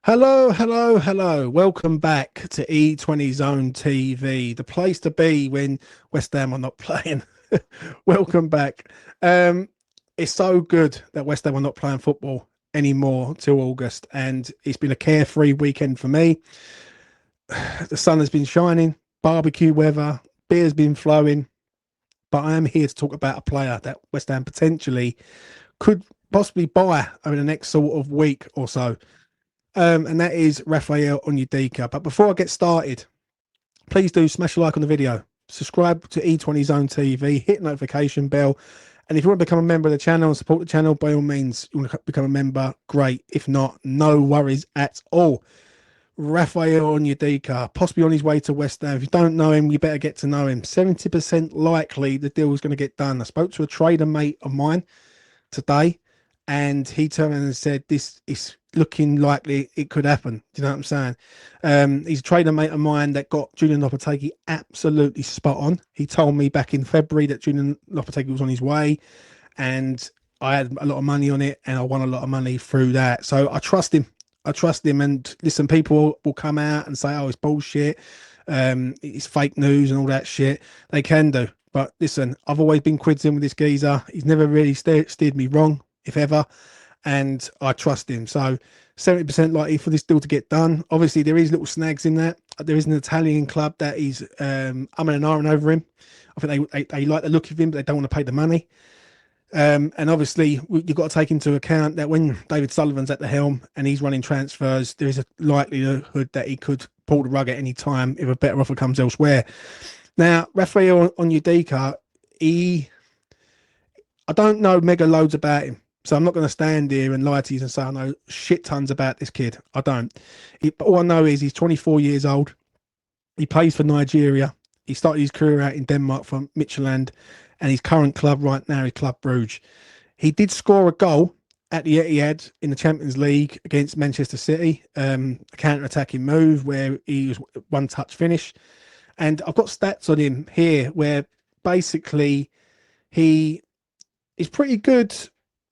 Hello, hello, hello. Welcome back to E20 Zone TV, the place to be when West Ham are not playing. Welcome back. Um, it's so good that West Ham are not playing football anymore till August, and it's been a carefree weekend for me. The sun has been shining, barbecue weather, beer's been flowing, but I am here to talk about a player that West Ham potentially could possibly buy over the next sort of week or so. And that is Raphael Onyedika. But before I get started, please do smash a like on the video, subscribe to E20 Zone TV, hit the notification bell, and if you want to become a member of the channel and support the channel, by all means, you want to become a member, great. If not, no worries at all. Raphael Onyedika, possibly on his way to West Ham. If you don't know him, you better get to know him. 70% likely the deal is going to get done. I spoke to a trader mate of mine today, and he turned around and said, "This is looking likely it could happen." Do you know what I'm saying? He's a trader mate of mine that got Julian Lopetegui absolutely spot on. He told me back in February that Julian Lopetegui was on his way, and I had a lot of money on it, and I won a lot of money through that. So I trust him. I trust him. And listen, people will come out and say, "Oh, it's bullshit. It's fake news and all that shit." They can do. But listen, I've always been quids with this geezer. He's never really steered me wrong, if ever, and I trust him. So 70% likely for this deal to get done. Obviously, there is little snags in that. There is an Italian club that is umming and ahhing over him. I think they like the look of him, but they don't want to pay the money. And obviously, you've got to take into account that when David Sullivan's at the helm and he's running transfers, there is a likelihood that he could pull the rug at any time if a better offer comes elsewhere. Now, Raphael Onyedika, I don't know mega loads about him. So I'm not going to stand here and lie to you and say I know shit tons about this kid. I don't. But all I know is he's 24 years old. He plays for Nigeria. He started his career out in Denmark for Midtjylland, and his current club right now is Club Brugge. He did score a goal at the Etihad in the Champions League against Manchester City, a counter-attacking move where he was one-touch finish. And I've got stats on him here where basically he is pretty good,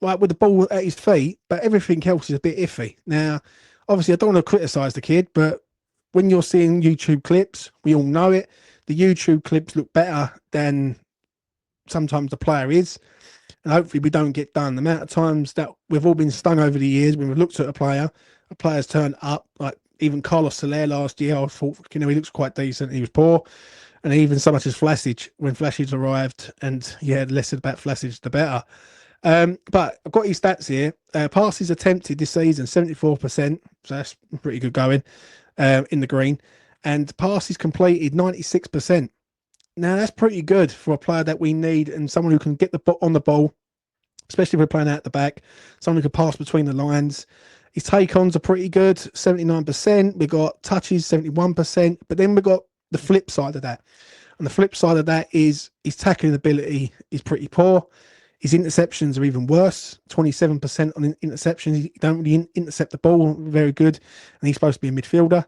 like with the ball at his feet, but everything else is a bit iffy. Now, obviously, I don't want to criticize the kid, but when you're seeing YouTube clips, we all know it. The YouTube clips look better than sometimes the player is, and hopefully we don't get done. The amount of times that we've all been stung over the years when we've looked at a player's turned up, like even Carlos Soler last year, I thought, he looks quite decent. He was poor. And even so much as Vlasic, when Vlasic arrived, and yeah, the less about Vlasic, the better. But I've got his stats here. Passes attempted this season, 74%. So that's pretty good going in the green. And passes completed, 96%. Now, that's pretty good for a player that we need and someone who can get the on the ball, especially if we're playing out the back, someone who can pass between the lines. His take-ons are pretty good, 79%. We've got touches, 71%. But then we've got the flip side of that. And the flip side of that is his tackling ability is pretty poor. His interceptions are even worse, 27% on interceptions. He don't really intercept the ball very good, and he's supposed to be a midfielder.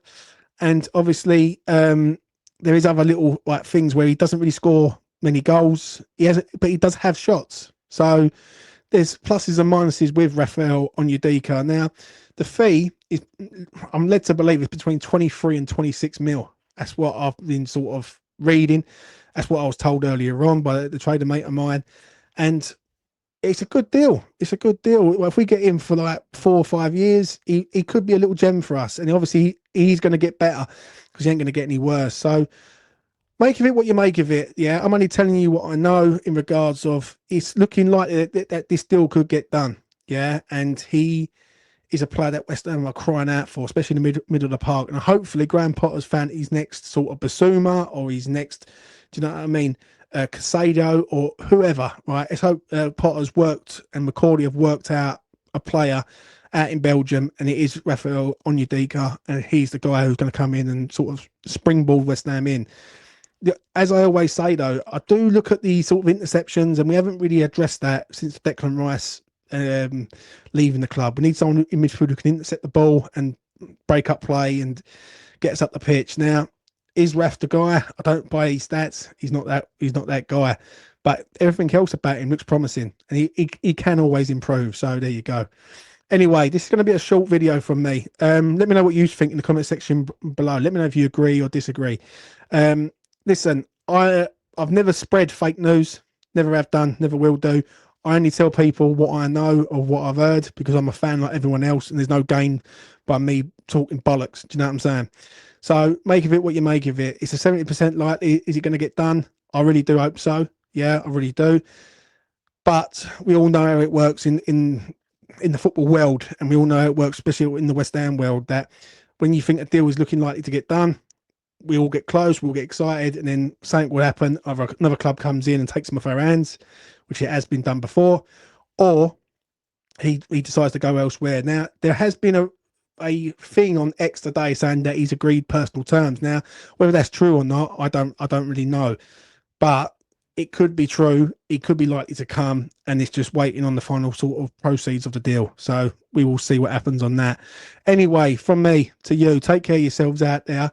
And obviously, there is other little like things where he doesn't really score many goals. But he does have shots. So there's pluses and minuses with Raphael Onyedika. Now, the fee is, I'm led to believe, it's between 23 and 26 mil. That's what I've been sort of reading. That's what I was told earlier on by the trader mate of mine. And it's a good deal. It's a good deal. Well, if we get him for like 4 or 5 years, he could be a little gem for us. And obviously, he's going to get better because he ain't going to get any worse. So make of it what you make of it. Yeah, I'm only telling you what I know in regards of it's looking like that this deal could get done. Yeah, and he is a player that West Ham are crying out for, especially in the middle of the park. And hopefully, Graham Potter's found his next sort of Basuma or his next, do you know what I mean? Casado or whoever, right? Let's hope Potter's worked and McCauley have worked out a player out in Belgium, and it is Raphael Onyedika, and he's the guy who's going to come in and sort of springboard West Ham in. As I always say, though, I do look at the sort of interceptions, and we haven't really addressed that since Declan Rice leaving the club. We need someone in midfield who can intercept the ball and break up play and get us up the pitch. Now, is Raf the guy? I don't buy his stats. He's not that guy. But everything else about him looks promising, and he can always improve. So there you go. Anyway, this is going to be a short video from me. Let me know what you think in the comment section below. Let me know if you agree or disagree. Listen, I've never spread fake news, never have done, never will do. I only tell people what I know or what I've heard because I'm a fan like everyone else, and there's no gain by me talking bollocks. Do you know what I'm saying? So make of it what you make of it. It's a 70% likely. Is it going to get done? I really do hope so. Yeah, I really do. But we all know how it works in the football world, and we all know how it works, especially in the West Ham world, that when you think a deal is looking likely to get done, we all get close, we all get excited, and then something will happen. Either another club comes in and takes them off our hands, which it has been done before, or he decides to go elsewhere. Now, there has been a thing on X today saying that he's agreed personal terms. Now, whether that's true or not, I don't really know, but it could be true. It could be likely to come, and it's just waiting on the final sort of proceeds of the deal. So we will see what happens on that. Anyway, from me to you, take care of yourselves out there,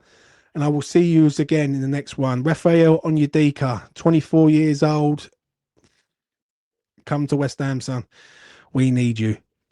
and I will see you again in the next one. Raphael Onyedika, 24 years old. Come to West Ham, son. We need you.